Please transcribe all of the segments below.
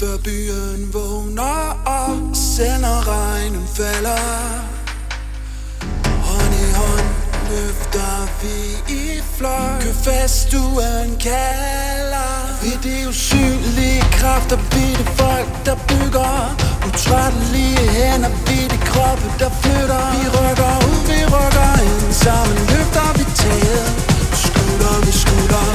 før byen vågner op, selv når regnen falder. Hånd i hånd løfter vi i flok. Køb festuen kalder. Vi de usynlige kræfter, vi de folk der bygger. Utrættelige hænder, vi de kroppe der flytter. Vi rykker ud, vi rykker ind, sammen løfter vi taget. Skulder ved skulder.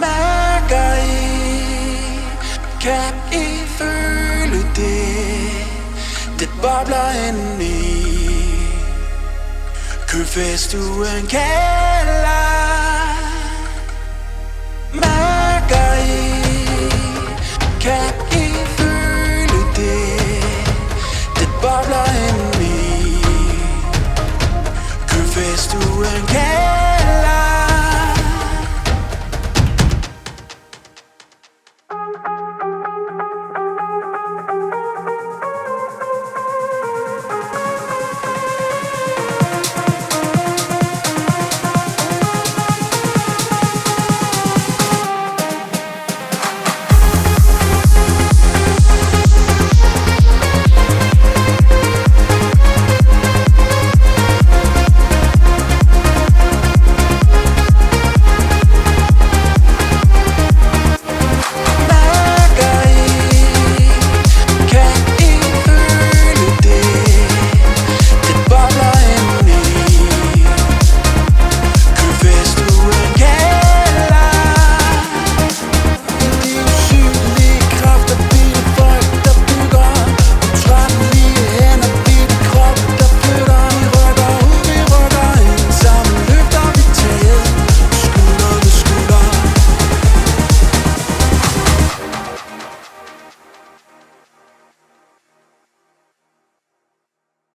Mærker I, kan I føle det? Det bobler indeni. Købfestuen kalder. Mærker I, kan I føle det? Det bobler indeni. Købfestuen kalder.